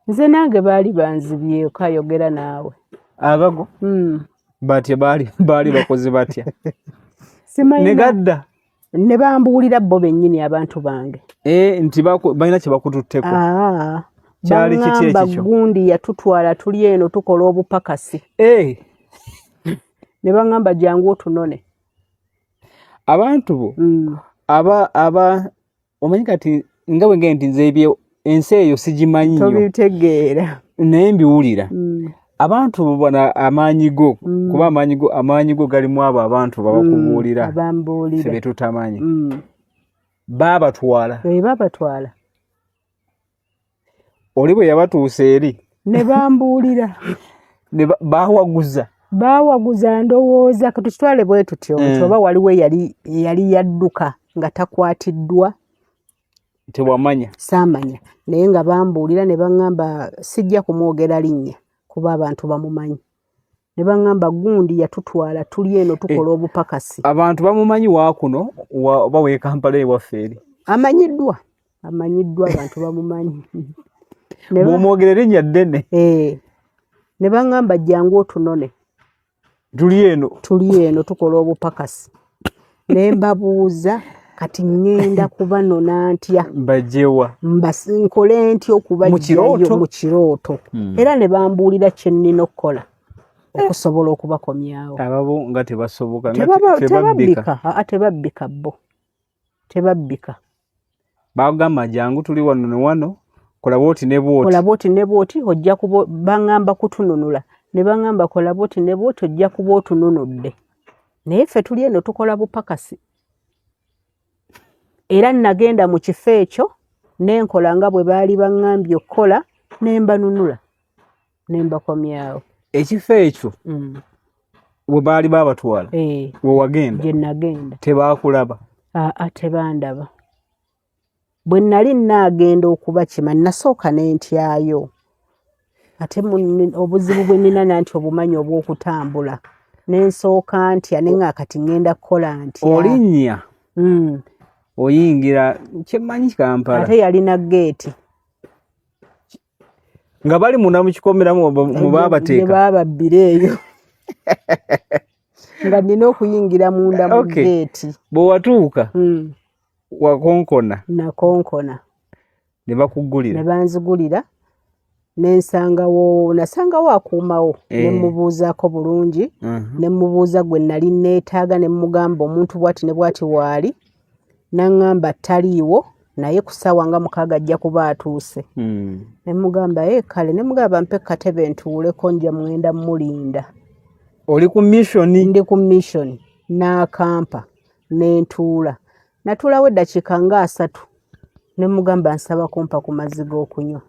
nze nange baali banzibye kayogera naawe abago batya baali bakoze batya negadda ne bambuulira bo bennyini abantu bange nti balina kye bakututteko kyali kiti ekyo gundi yatutwala tuli eno tukola obupakasi ne baŋŋamba jangu otunone abantu bo aba omanyi kati nga bwe ngende nze ensi eyo sigimanyi tobitegeera naye mbiwulira abantu bo bana amaanyigo kuba amaanyigo galimu abo abantu babakubuulira febe tutamanyi babatwala oli bwe yabatuusa eri ne bambuulira bawaguza ndowooza katukitwale bwe tutyo nti oba waliwo yali yadduka nga takwatiddwa tewamanya saamanya naye nga bambuulira ne baŋŋamba sijja kumwogera linnya kuba abantu bamumanyi ne baŋŋamba gundi yatutwala tuli eno tukola obupakasi abantu bamumanyi waakuno oba weekampala ewaffe eri amanyiddwa abantu bamumanyi bw'omwogera erinnya ddene ne baŋŋamba jangu otunone tuli eno tukola obupakasi ne mbabuuza kati ngenda kubanona ntya mbajewa nkole ntya okubajjayo mu kirooto era ne bambuulira kye nnina okukola okusobola okubakomyawo ababo nga tebasoboka tebabbika bo tebabbika bagamba jangu tuli wano ne wano kola bwoti ne bwoti ojja kuba baŋŋamba kutununula ne baŋŋamba kola bwoti ne bwoti ojja kuba otununudde naye ffe tuli eno tukola bupakasi era nagenda mu kifo ekyo nenkola nga bwe baali baŋŋambye okukola ne mbanunula ne mbakomyawo ekifo ekyo we baali babatwala we wagenda gye nagenda tebaakulaba tebandaba bwe nali naagenda okubakima nasooka n'entyayo ate obuzibu bwe nina nanti obumanyi obw'okutambula nensooka ntya nenga kati ngenda kukola ntya olinnya oyingira kyemmanyi Kampala ate yalina geeti nga bali munda mu kikomeramu mu baabateeka baababbira eyo nga nina okuyingira munda mu geeti bwe watuuka wakonkona nakonkona ne bakugulira ne banzigulira nasangawo akuumawo ne mubuuzaako bulungi ne mubuuza gwe nali neetaaga ne mugamba omuntu bwati ne bwati waali naŋŋamba taliiwo naye ku ssaawa nga 6 ajja kuba atuuse ne mugamba kale ne mugamba mpe katebe ntuuleko nja mwenda mulinda oli ku mission ndi ku mission n'akampa n'entuula natuulawo eddakiika nga 3 ne mugamba nsaba kumpa ku mazzi g'okunywa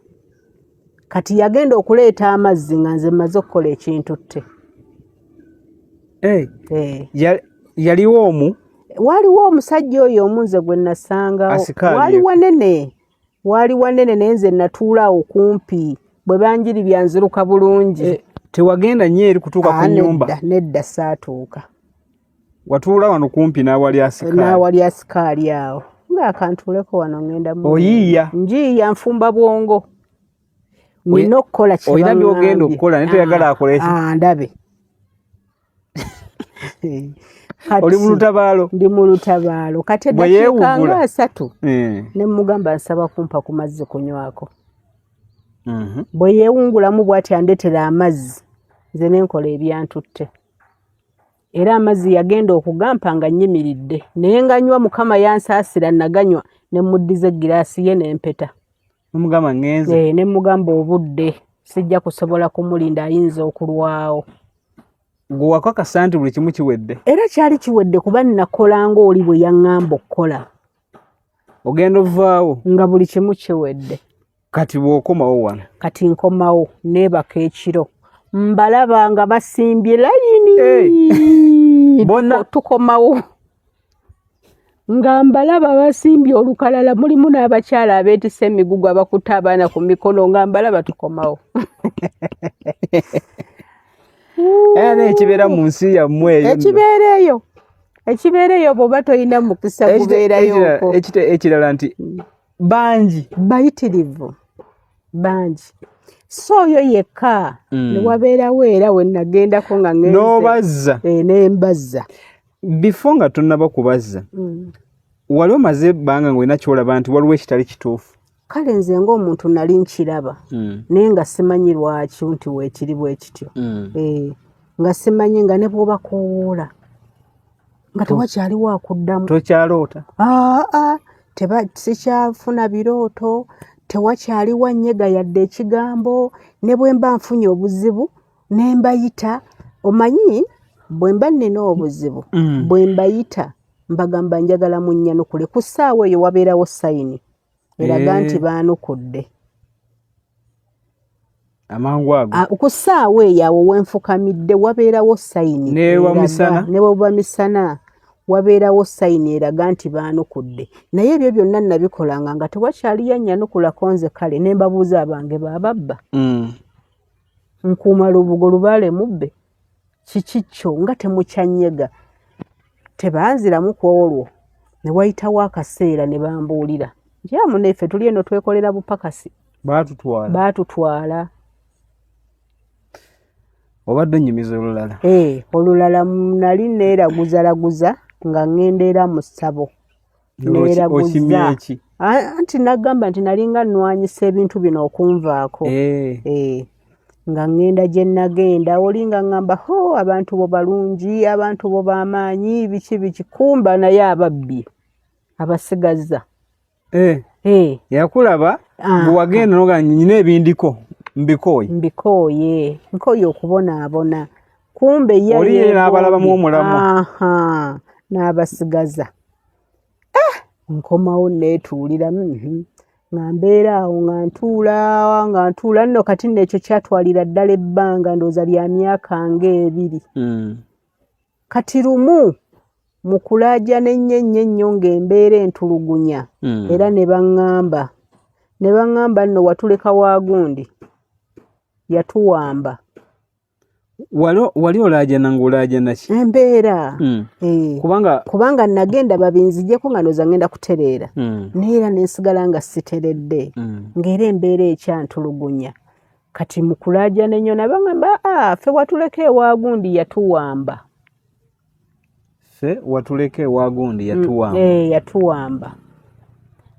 kati yagenda okuleeta amazzi nga nze mmaze okukola ekintu tte yaliwo omu waaliwo omusajja oyo omunze gwe nasangawo waali wanene naye nze natuulaawo kumpi bwe banjiri byanziruka bulungi tewagenda nnyo eri kutuuka ku nnyumba nedda saatuuka watuula wano kumpi n'awali asikaali awo ng'akantuuleko wano ngenda oyiiya njiiya nfumba bwongo nina okukola olina byogenda okukola naye toyagala akoleki ndabe oli mu lutabaalo ndi mu lutabaalo kati eddakiika nga 3 ne mugamba nsaba kumpa ku mazzi kunywako bwe yeewungulamu bw'ati andetera amazzi nze nenkola ebyantutte era amazzi yagenda okugampa nga nnyimiridde naye nganywa mukama yansaasira naganywa ne muddiza eggiraasi ye n'empeta nemugamba ngenze ne mugamba obudde sijja kusobola kumulinda ayinza okulwawo gwe wakakasa nti buli kimu kiwedde era kyali kiwedde kuba nnakolanga oli bwe yaŋŋamba okukola ogenda ovaawo nga buli kimu kiwedde kati bw'okomawo wano kati nkomawo neebaka ekiro mbalaba nga basimbye layini tukomawo nga mbalaba basimbye olukalala mulimu n'abakyala abeetise emigugu abakutte abaana ku mikono nga mbalaba tukomawo ekibeera mu nsi yammwe eyo ekibeera eyo bw'oba toyina mukisa gubeerayo ekirala nti bangi bayitirivu bangi so yo yekka ne wabeerawo era we nagendako nga ngenze n'obazza n'embazza before nga tonnaba kubazza wali omaze ebbanga ng'olina ky'olaba nti waliwo ekitali kituufu kale nze ng'omuntu nali nkiraba naye nga simanyi lwaki nti weekiri bwe kityo nga simanyi nga ne bw'oba koowoola nga tewakyaliwo akuddamu tokyaloota sikyafuna birooto tewakyaliwo nnyega yadde ekigambo ne bwe mba nfunye obuzibu ne mbayita omanyi bwe mba nnina obuzibu bwe mbayita mbagamba njagala munnyanukule ku ssaawa eyo wabeerawo sayini eraga nti baanukudde amangu ago ku ssaawa eyo awo wenfukamidde wabeerawo sayini ne bwe misana wabeerawo sayini eraga nti baanukudde naye ebyo byonna nabikolanga nga tewakyaliyo annyanukulako nze kale ne mbabuuza abange baababba nkuuma lubugo lubaale mubbe kiki kyo nga temukyanyega tebanziramu ku olwo ne wayitawo akaseera ne bambuulira nti amuneffe tuli eno twekolera bupakasi baatutwala obadde onnyumiza olulala olulala nali neeraguzalaguza nga ŋŋenda era mu ssabo neeraguza anti nagamba nti nalinga nnwanyisa ebintu bino okunvaako nga ŋŋenda gye nagenda oli nga ŋŋamba abantu bo balungi abantu bo b'amaanyi biki kumba naye ababbi abasigazza yakulaba bwe wagenda noga nyina ebindiko mbikooye nkooye okubonaabona kumbe oli n'abalabamu omulamu n'abasigaza nkomawo neetuulira nga mbeera awo nga ntuula nno kati n'ekyo kyatwalira ddala ebbanga ndowooza lya myaka ng'ebiri kati lumu mu kulaajana ennyo ng'embeera entulugunya era ne baŋŋamba nno watuleka waagundi yatuwamba wali olaajana ng'olaajana ki embeera kubanga nagenda babinzigyeko nga ndowooza ngenda kutereera naye era nensigala nga siteredde ng'era embeera ekyantulugunya kati mu kulaajana ennyo nabaŋŋamba ffe watuleka ewaagundi yatuwamba yatuwamba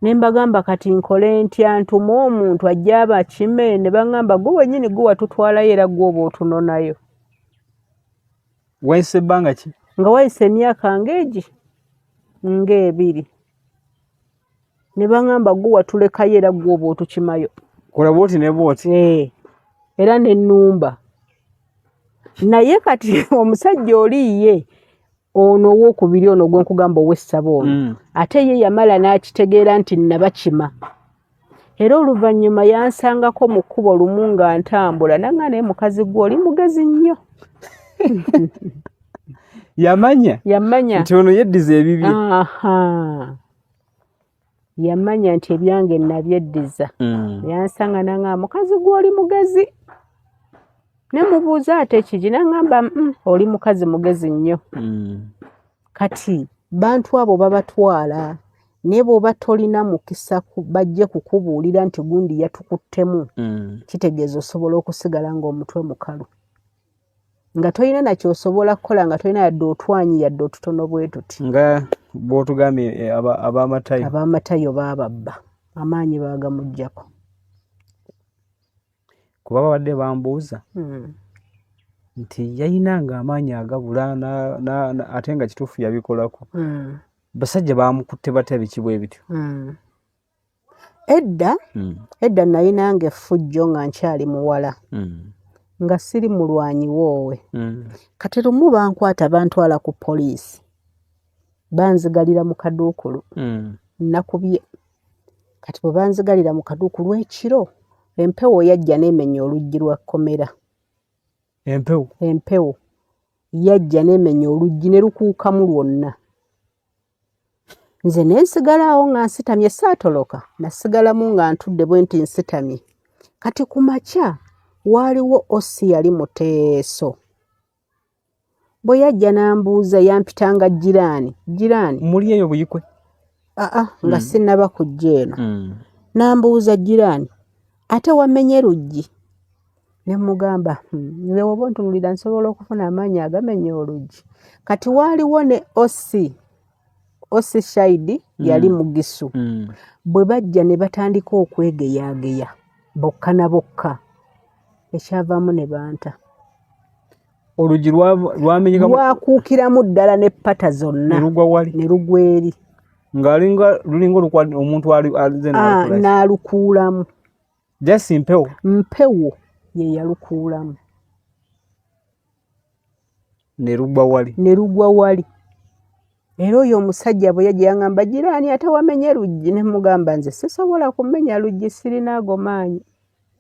ne mbagamba kati nkole ntya ntuma omuntu ajja abakime ne baŋŋamba gwe wennyini gwe watutwalayo era gwe oba otunonayo wayise ebbanga ki nga wayise emyaka ng'ebiri ne baŋŋamba gwe watulekayo era gwe oba otukimayo kola bwoti ne bwoti era n'ennumba naye kati omusajja oliye ono owokubiri ono gwe nkugamba ow'essaba ono ate ye yamala n'akitegeera nti nabakima era oluvannyuma yansangako mu kkubo lumu nga ntambula nanga naye mukazi gwe oli mugezi nnyo yamanya nti ono yeddiza ebibye yamanya nti ebyange nabyeddiza yansanga nanga mukazi gwe oli mugezi ne mubuuza ate kiki nangamba oli mukazi mugezi nnyo kati bantu abo babatwala naye bw'oba tolina mukisa bajje kukubuulira nti gundi yatukuttemu kitegeeza osobola okusigala ng'omutwe mukalu nga tolina nakyosobola kukola nga tolina yadde otwanyi yadde otutono bwe tuti nga bw'otugambye ab'amatayo baababba amaanyi baagamuggyako kuba babadde bambuuza nti yayinanga amaanyi agabula ate nga kituufu yabikolako basajja bamukutte batya biki bwe bityo edda nayinanga effujjo nga nkyali muwala nga siri mulwanyi woowe kati lumu bankwata bantwala ku poliisi banzigalira mu kaduukulu nakubye kati bwe banzigalira mu kaduukulu ekiro empewo yajja n'emenya oluggi lwa kkomera empewo yajja n'emenya oluggi ne lukuukamu lwonna nze nensigalawo nga nsitamye saatoloka nasigalamu nga ntudde bwe nti nsitamye kati ku makya waaliwo osi yali muteeso bwe yajja n'ambuuza yampitanga jiraani muli eyo buyikwe nga sinnaba kujja eno n'ambuuza jiraani ate wamenye luggi. Ne mugamba nze oba ntunulira nsobola okufuna amaanyi agamenya oluggi. Kati waaliwo ne Osi Shahidi yali Mugisu. Bwe bajja ne batandika okwegeyageya bokka na bokka ekyavaamu ne banta. Oluggi lwakuukiramu ddala ne ppata zonna ne lugwa eri. Lulinga omuntu alize n'alukuulamu. Just mpewo ye yalukuulamu. Ne lugwa wali. Era oyo omusajja bwe yajja yaŋŋamba jiraani ate wamenye luggi. Ne mugamba nze sisobola kumenya luggi sirina ago maanyi.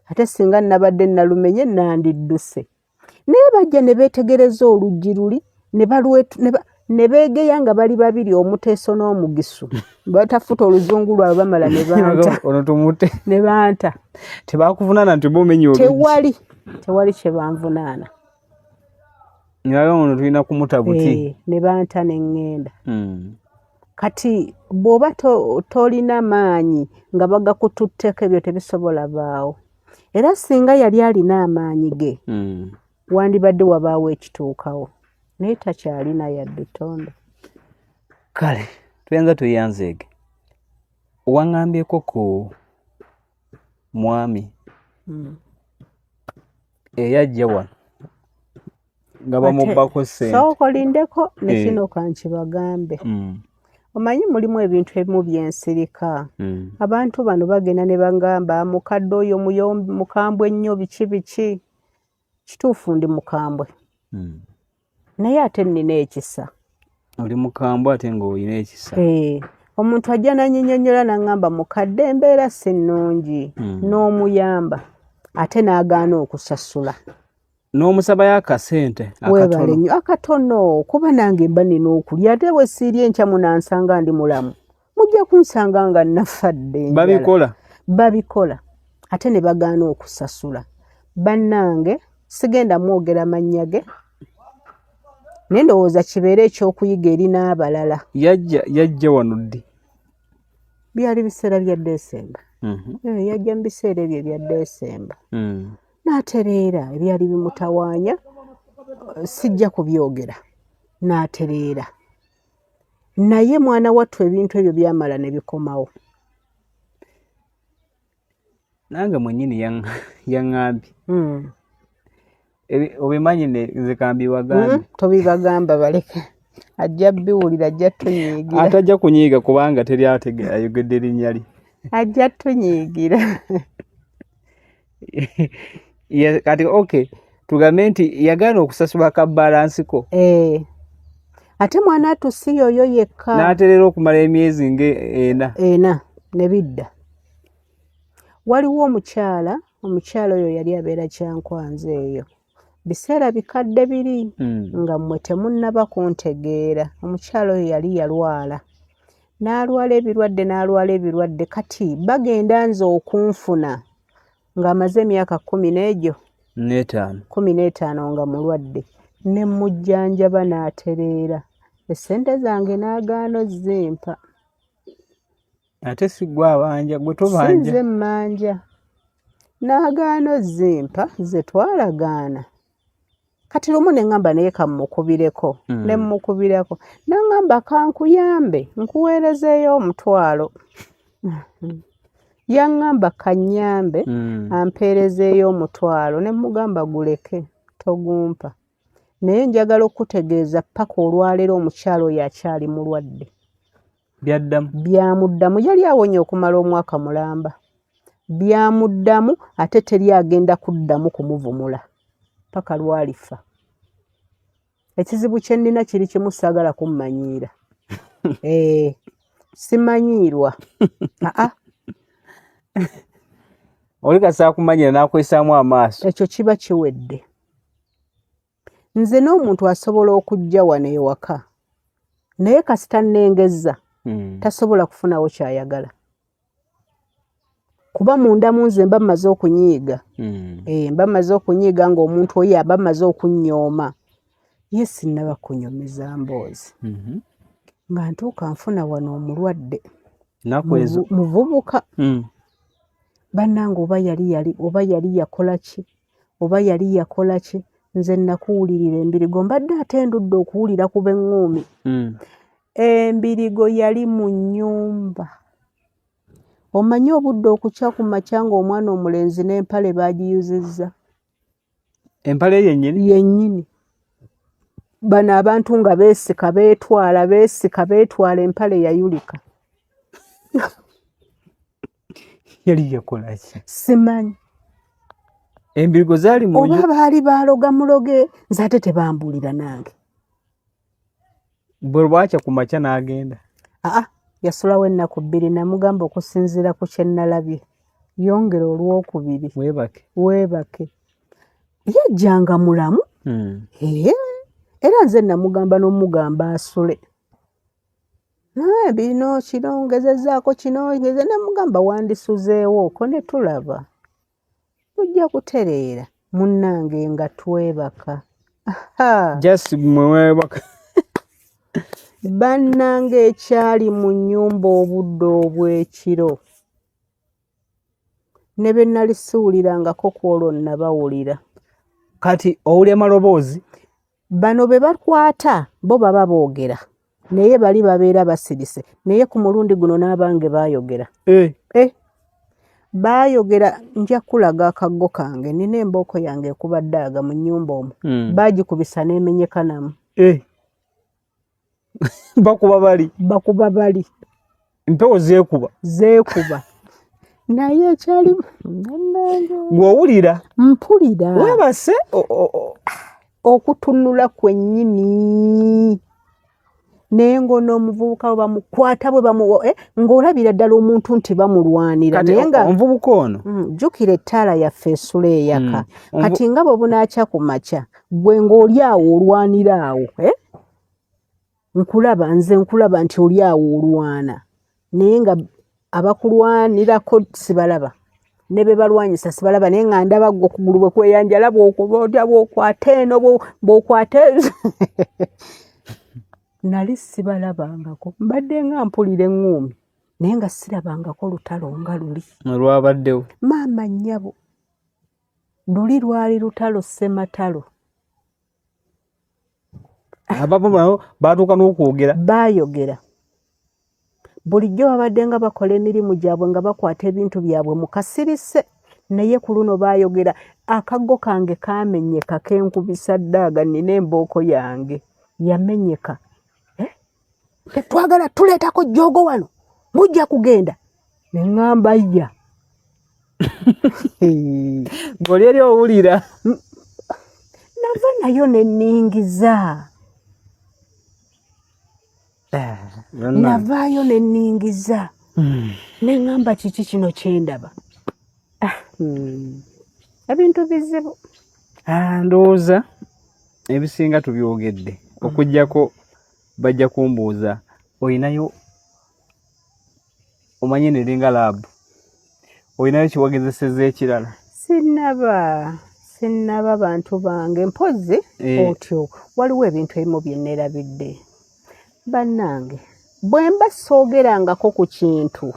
Ate singa nabadde nalumenye nandidduse. Naye bajja ne beetegereza oluggi luli ne beegeya nga bali babiri Omuteeso n'Omugisu. Batafuta oluzungu lwabwe bamala ne banta. Tebakuvunaana nti bomenye oluggi. Tewali kye banvunaana. Nyayo ono tulina kumuta buti. Ne banta ne ŋŋenda. Kati bw'oba tolina maanyi nga bagakututteko ebyo tebisobola baawo. Era singa yali alina amaanyi ge wandibadde wabaawo ekituukawo. Naye takyalina yadde ttondo. Kale tuyenza tuyanzeege. Waŋŋambyeko ku mwami eyajja wano nga bamubbako ssente. Sookolindeko ne kino kankibagambe. Omanyi mulimu ebintu ebimu byensirika. Abantu bano bagenda ne bagamba mukadde oyo mukambwe nnyo biki. Kituufu ndi mukambwe. Naye ate nnina ekisa. Oli mukambwe ate ng'olina ekisa. Omuntu ajja nanyinyonnyola n'aŋŋamba mukadde embeera si nnungi n'omuyamba ate n'agaana okusasula. N'omusabayo akasente akatono. Akatono kuba nange mba nina okulya ate bwe siirya enkya munansanga ndi mulamu. Mujja kunsanga nga nafadde. Babikola. Ate ne bagaana okusasula. Bannange sigenda mwogera mannya ge. Naye ndowooza kibeere ekyokuyiga eri n'abalala. Yajja wano ddi? Byali biseera bya Desemba. Yajja mu biseera ebyo ebya Desemba. N'atereera ebyali bimutawaanya sijja kubyogera. N'atereera. Naye mwana wattu ebintu ebyo byamala ne bikomawo. Nange mwennyini yaŋŋambye. Obimanyi nze kambibagambe. Tobibagamba baleke. Ajja biwulira ajja tunyiigira. Atajja kunyiiga kubanga teri ayogedde erinnya lye. Ajja tunyiigira. Kati tugambe nti yagaana okusasula ka balansiko. Ate mwana attu si yoyo yekka. N'atereera okumala emyezi ena ne bidda. Waliwo omukyala oyo yali abeera Kyankwanzi eyo. Biseera bikadde biri nga mmwe temunnaba kuntegeera. Omukyala oyo yali yalwala. N'alwala ebirwadde kati bagenda nze okunfuna ng'amaze emyaka 15 nga mulwadde. Ne mujjanjaba n'atereera. Essente zange n'agaana ozzimpa. Ate si gwe abanja gwe tobanja. Sinze mmanja. N'agaana ozzimpa ze twalagaana. Kati lumu ne ŋŋamba naye kammukubireko. Ne mmukubirako. N'aŋŋamba kankuyambe nkuweerezeeyo $1,000. Yaŋŋamba kannyambe ampeerezeeyo $1,000. Ne mugamba guleke togumpa. Naye njagala okutegeeza paka olwaleero omukyalo oyo akyali mulwadde. Byamuddamu yali awonye okumala omwaka mulamba. Byamuddamu ate teri agenda kuddamu kumuvumula. Paka lwalifa. Ekizibu kye nnina kiri kimu saagala kummanyiira. Simanyiirwa. Oli kasaa kumanyira n'akwesaamu amaaso. Ekyo kiba kiwedde. Nze n'omuntu asobola okujja wano ewaka. Naye kasita nnengezza tasobola kufunawo kyayagala. Kuba munda mu nze mba mmaze okunyiiga. Mba mmaze okunyiiga ng'omuntu oyo aba mmaze okunnyooma. Ye sinnaba kunyumiza mboozi. Nga ntuuka nfuna wano omulwadde. Nakwezo. Muvubuka. bannange oba yali yakola ki nze nakuwulirira embirigo mbadde ate ndudde okuwulira ku b'eŋŋuumi. Embirigo yali mu nnyumba. Omanyi obudde okukya ku makya ng'omwana omulenzi n'empale baagiyuzizza. Empale yennyini. Bano abantu nga beesika beetwala empale yayulika. Yali yakola ki? Simanyi. Embirigo zaali mu oba baali baaloga muloge nze ate tebambuulira nange. Bwe bwakya ku makya n'agenda. Yasulawo ennaku 2 namugamba okusinziira ku kye nalabye. Yongera olwokubiri. Weebake. Yajjanga mulamu. Era nze namugamba n'omugamba asule. Naye bino kino ngezezzaako kino ngeze namugamba wandisuzeewo ko ne tulaba. Tujja kutereera munnange nga twebaka. Just mwebaka. Bannange ekyali mu nnyumba obudde obw'ekiro. Ne be nalisuulirangako kwolwo nabawulira. Kati owulya maloboozi? Bano be bakwata bo baba boogera. Naye bali babeera basirise. Naye ku mulundi guno n'abange baayogera. Baayogera nja kulaga akaggo kange. Nina embooko yange ekuba ddaaga mu nnyumba omwo. Baagikubisa n'emenyeka namu. Bakuba bali. Empewo zeekuba. Naye ekyali gw'owulira? Mpulira. Weebase okutunula kwennyini. Naye ng'on'omuvubuka bamukwata bwe ng'olabira ddala omuntu nti bamulwanira. Kati omuvubuka ono? Jjukira ettaala yaffe esula eyaka. Kati nga bwe bunaakya ku makya gwe ng'oli awo olwanira awo. Nkulaba nti oli awo olwana. Naye nga abakulwanirako sibalaba. Ne be balwanyisa sibalaba naye nga ndaba gwe okugulu bwe kweyanjala bw'okwata eno bw'okwata ezo. Nali sibalabangako. Mbadde nga mpulira eŋŋuumi. Naye nga sirabangako lutalo nga luli. Olwabaddewo? Maama nnyabo. Luli lwali lutalo ssematalo. Abamu baatuuka n'okwogera? Baayogera. Bulijjo babadde nga bakola emirimu gyabwe nga bakwata ebintu byabwe mu kasirise. Naye ku luno baayogera. Akaggo kange kaamenyeka kenkubisa ddaaga nina embooko yange. Yamenyeka. Tetwagala tuleetako jjoogo wano. Mujja kugenda. Ne ŋŋamba yya. Ng'oli eri owulira? Nava nayo ne nningiza. Navaayo ne nningiza. Ne ŋŋamba kiki kino kye ndaba. Ebintu bizibu. Ndowooza ebisinga tubyogedde. Okuggyako bajja kumbuuza olinayo omanye neringa laabu. Olinayo kiwagezeseza ekirala? Sinnaba bantu bange mpozzi otyo waliwo ebintu ebimu bye neerabidde. Bannange bwe mba soogerangako ku kintu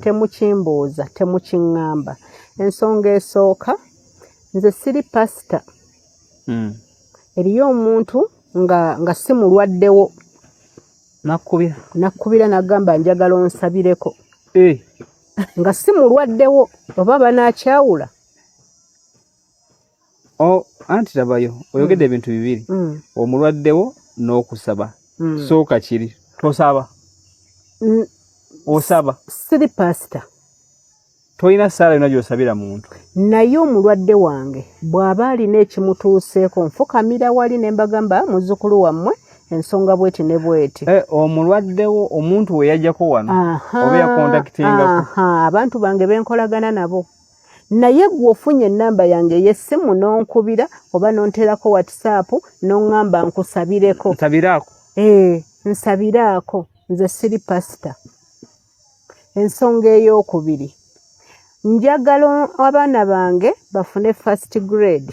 temukimbuuza temukiŋŋamba. Ensonga esooka nze siri pasita. Eriyo omuntu nga si mulwaddewo. Nakkubira nagamba njagala onsabireko. Nga si mulwaddewo oba banaakyawula. Anti labayo oyogedde ebintu bibiri. Omulwaddewo n'okusaba. Sooka kiri. Tosaba. Osaba. Siri pasita. Toyina ssaala yonna gy'osabira muntu. Naye omulwadde wange bw'aba alina ekimutuuseeko nfukamira wali ne mbagamba muzzukulu wammwe ensonga bweti ne bweti. Omulwaddewo omuntu we yajjako wano oba yakontakitingako. Abantu bange benkolagana nabo. Naye gwe ofunye ennamba yange ey'essimu n'onkubira oba n'onterako WhatsApp n'oŋŋamba nkusabireko. Nsabiraako? Nsabiraako. Nze siri pasita. Ensonga ey'okubiri. Njagala abaana bange bafune first grade.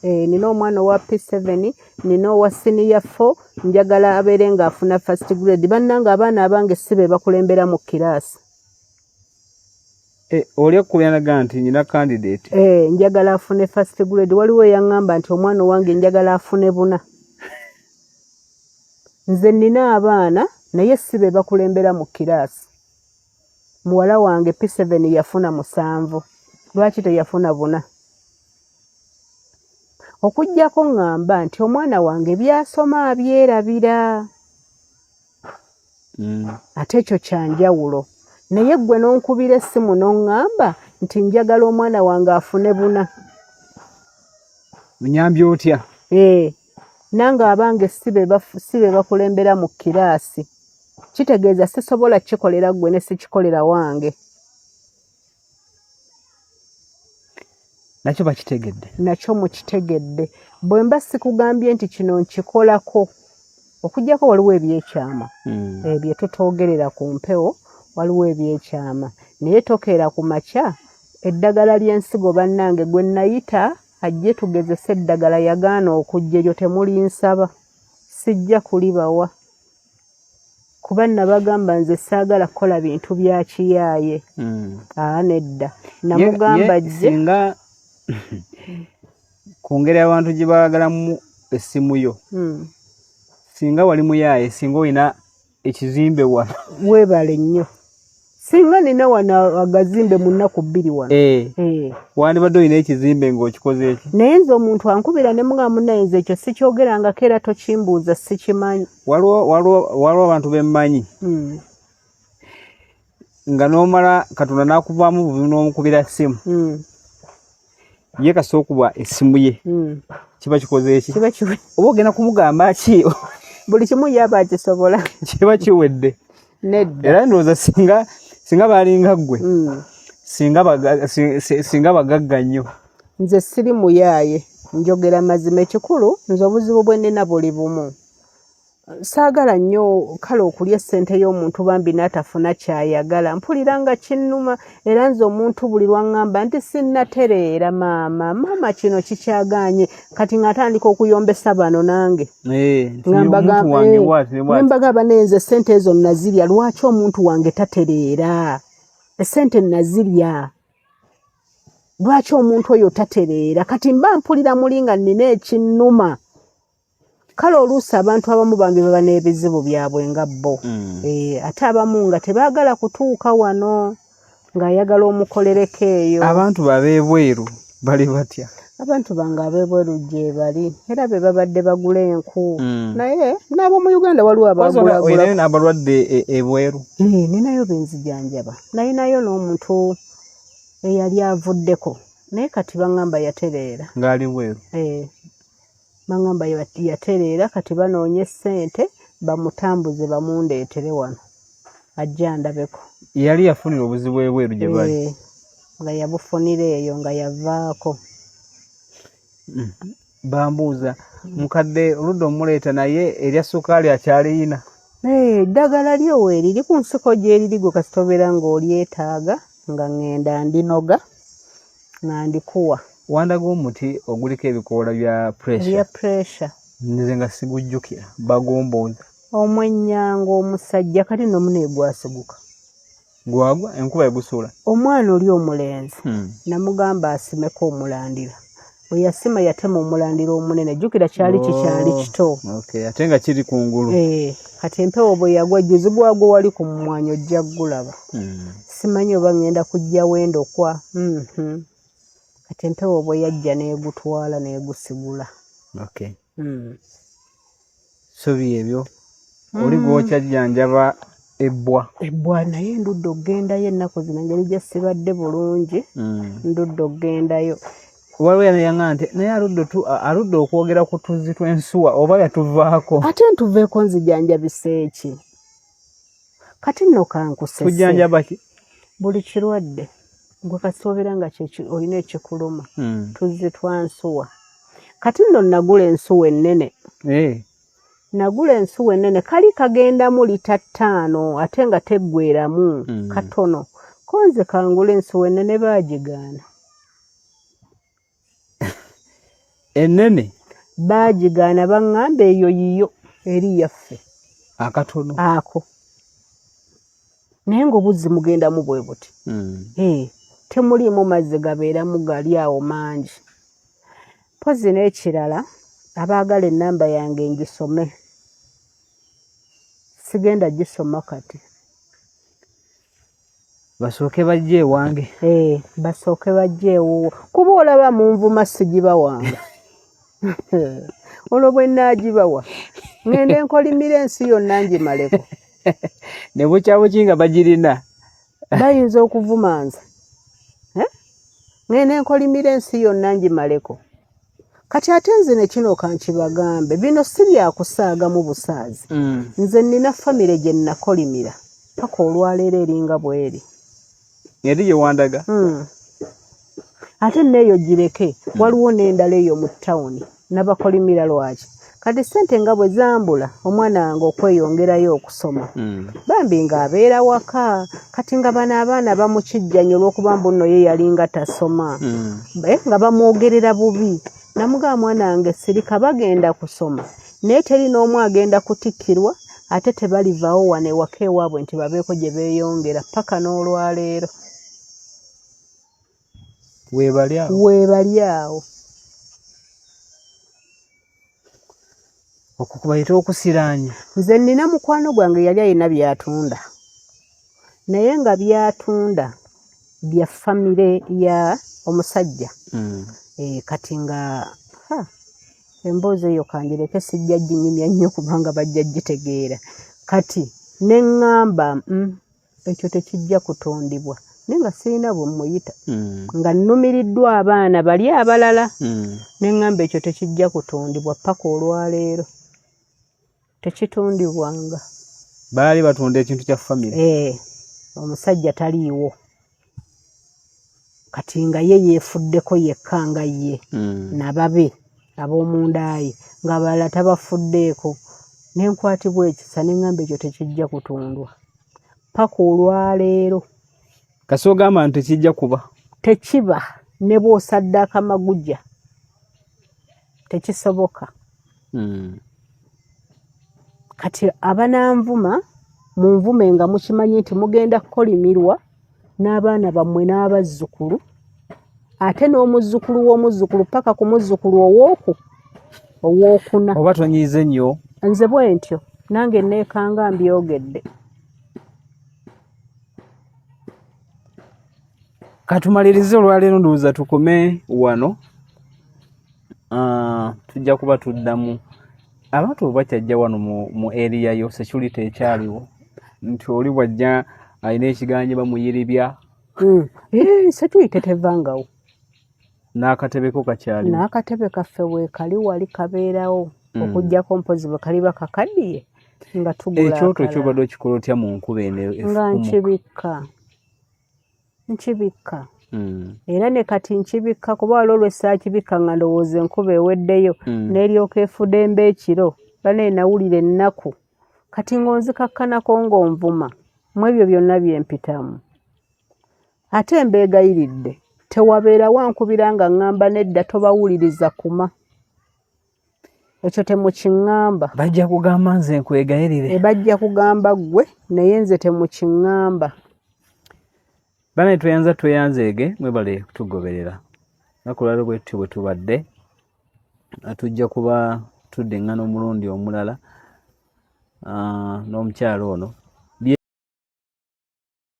Nina omwana owa P7, nina owa senior 4, njagala abeere ng'afuna first grade. Bannange abaana abange si be bakulembera mu kiraasi. oli okubyanagana nti nyina candidate. Njagala afune first grade. Waliwo yaŋŋamba nti omwana wange njagala afune 4. Nze nina abaana naye si be bakulembera mu kiraasi. Muwala wange P7 yafuna 7. Lwaki teyafuna 4? Okujjako ŋŋamba nti omwana wange byasoma abyerabira. Ate ekyo kyanjawulo. Naye gwe n'onkubira essimu n'oŋŋamba nti njagala omwana wange afune 4. Munyambye otya? Nange abange si be bakulembera mu kiraasi. Kitegeeza sisobola kikolera gwe ne sikikolera wange. Nakyo bakitegedde? Nakyo mukitegedde. Bwe mba sikugambye nti kino nkikolako, okujjako waliwo ebyekyama bye tutoogerera ku mpewo, waliwo ebyekyama. Naye tokeera ku makya eddagala ly'ensigo bannange gwe nayita ajje tugezese eddagala yagaana okujja eryo temulinsaba. Sijja kulibawa. Kuba nabagamba nze saagala kukola bintu bya kiyaaye. Nedda. Namugamba ajje. Singa ku ngeri abantu gye baagalamu essimu yo. Singa wali muyaaye, singa olina ekizimbe wano. Weebale nnyo. Singa nina wano agazimbe mu nnaku 2 wano. Wandibadde olina ekizimbe ng'okikoze eki? Naye nze omuntu ankubira ne mugamba munnaye ekyo sikyogerangako era tokimbuuza sikimanyi. Waliwo abantu bemmanyi. Nga n'omala Katonda n'akuvaamu bubi n'omukubira ssimu. Ye kasooka okuba essimu ye. Kiba kikoze eki? Oba ogenda kumugamba ki? Buli kimu yaba akisobola. Kiba kiwedde. Nedda. Era ndowooza singa balinga ggwe. Singa bagagga nnyo. Nze siri muyaaye. Njogera mazima ekikulu nze obuzibu bwe nnina buli bumu. Saagala nnyo kale okulya ssente y'omuntu bambi n'atafuna kyayagala. Mpulira nga kinnuma era nze omuntu buli lwaŋŋamba nti sinnatereera maama kino kikyagaanye kati ng'atandika okuyombesa bano nange. Nembagamba naye nze ssente ezo nazirya. Lwaki omuntu wange tatereera? Essente nazirya. Lwaki omuntu oyo tatereera? Kati mba mpulira muli nga nnina ekinnuma. Kale oluusi abantu abamu bambi baba n'ebizibu byabwe nga bo. Ate abamu nga tebaagala kutuuka wano ng'ayagala omukolereko eyo. Abantu bab'ebweru bali batya? Abantu bange ab'ebweru gye bali era be babadde bagula enku. Naye n'ab'omu Uganda waliwo abagula. Olinayo n'abalwadde ebweru? Ninayo benzijanjaba. Nayinayo n'omuntu eyali avuddeko naye kati baŋŋamba yatereera. Ng'ali bweru? Baŋŋamba yatereera kati banoonye ssente bamutambuze bamundeetere wano ajja ndabeko. Yali yafunira obuzibu ebweru gye bali? Nga yabufunira eyo nga yavaako. Bambuuza mukadde oludda omuleeta naye erya sukaali akyaliyina? Eddagala lyo weeriri ku nsiko gyeriri gwe kasita obeera ng'olyetaaga nga ŋŋenda ndinoga nga ndikuwa. Wandaga omuti oguliko ebikoola bya pressure. Nze nga sigujjukira bagombooza. Omwennyanga omusajja kati nno muneegwasiguka. Gwagwa enkuba egusuula? Omwana oli omulenzi namugamba asimeko omulandira. Bwe yasima yatema omulandira omunene jjukira kyali kikyali kito. Ate nga kiri kungulu. Kati empewo bwe yagwa juzi gwagwo wali ku mumwanyi ojja gulaba. Simanyi oba ngenda kujja wendokwa. Kati empewo bwe yajja n'egutwala n'egusigula. So byebyo oli gw'okyajjanjaba ebbwa? Ebbwa naye ndudde okgendayo ennaku zino engeri gye sibadde bulungi. Ndudde okgendayo. Waliwo yaŋŋamba nti naye aludde okwogera ku tuzzi tw'ensuwa oba yatuvaako? Ate ntuveeko nzijanjabisa eki? Kati nno kankusese. Tujjanjaba ki? Buli kirwadde. Gwe kasita obeera nga olina ekikuluma. Tuzzi twa nsuwa. Kati nno nagula ensuwa ennene. Nagula ensuwa ennene kali kagendamu lita 5 ate nga teggweramu katono. Ko nze kangula ensuwa ennene baagigaana. Ennene? Baagigaana baŋŋamba eyo yiyo eri yaffe. Akatono? Ako. Naye ng'obuzzi mugendamu bwe buti. temuliimu mazzi gabeeramu gali awo mangi. Mpozi n'ekirala abaagala ennamba yange ngisome. Sigenda gisoma kati. Basooke bajje ewange. Basooke bajje ewuwo. Kuba olaba munvuma sigibawanga. Olwo bwe nnaagibawa ŋŋende nkolimira ensi yonna ngimaleko. Ne bukyabuki nga bagirina. Bayinza okuvumanza. Ŋŋende nkolimira ensi yonna ngimaleko. Kati ate nze ne kino kankibagambe bino si byakusaaga mu busaazi. Nze nina famire gye nnakolimira paka olwaleero eringa bweri. Eri gye wandaga? Ate neeyo gireke waliwo n'endala eyo mu ttawuni n'abakolimira lwaki. Kati ssente nga bwe zambula omwana wange okweyongerayo okusoma. Bambi ng'abeera waka kati nga bano abaana bamukijjanya olw'okuba mbuno ye yalinga tasoma. Nga bamwogerera bubi. Namugaa mwana wange sirika bagenda kusoma. Naye teri n'omu agenda kutikkirwa ate tebalivaawo wano ewaka ewaabwe nti babeeko gye beeyongera paka n'olwaleero. Weebali awo. Okukubayita okusiraanya. Nze nina mukwano gwange yali alina by'atunda. Naye nga by'atunda bya famire ya omusajja. Kati nga emboozi eyo kangireke sijja ginyumya nnyo kubanga bajja gitegeera. Kati ne ŋŋamba ekyo tekijja kutundibwa. Naye nga sirina bwe mmuyita. Nga nnumiriddwa abaana bali abalala. Ne ŋŋamba ekyo tekijja kutundibwa paka olwaleero. Tekitundibwanga. Baali batunda ekintu kya famire. Omusajja taliiwo. Kati nga ye yeefuddeko yekka nga ye. Nababe ab'omunda ye ng'abalala tabafuddeeko. Ne nkwatibwa ekisa ne ŋŋamba ekyo tekijja kutundwa. Paka olwaleero. Kasi ogamba nti tekijja kuba? Tekiba ne bw'osadde akamagujja. Tekisoboka. Kati abananvuma munvume nga mukimanyi nti mugenda kukolimirwa n'abaana bammwe n'abazzukulu ate n'omuzzukulu w'omuzzukulu paka ku muzzukulu owookuna. Oba tonyiize nnyo? Nze bwe ntyo nange neekanga mbyogedde. Katumalirize olwaleero ndowooza tukome wano. Tujja kuba tuddamu. Abantu bwe bakyajja wano mu area yo security ekyaliwo nti oli bwajja alina ekiganje bamuyiribya. Se tuyite tevangawo. N'akatebeko kakyaliwo? N'akatebe kaffe weekali wali kabeerawo okuggyako mpozi bwe kali bakakaddiye nga tugula. Ekyoto ky'obadde okikola otya mu nkuba eno nga nkibikka. Era ne kati nkibikka kuba waliwo lwessaakibikka nga ndowooza enkuba eweddeyo n'eryoka efudemba ekiro bane nawulira ennaku kati ng'onzikakkanako ng'onvuma mu ebyo byonna byempitamu. Ate mbeegayiridde tewabeera wankubira nga ŋŋamba nedda tobawuliriza kuma. Ekyo temukiŋŋamba. Bajja kugamba nze nkwegayirire. Bajja kugamba ggwe naye nze temukiŋŋamba. Bane tweyanzeege mwebale kutugoberera. Nakulala bwetyo bwe tubadde. Tujja kuba tuddeŋŋana omulundi omulala n'omukyalo ono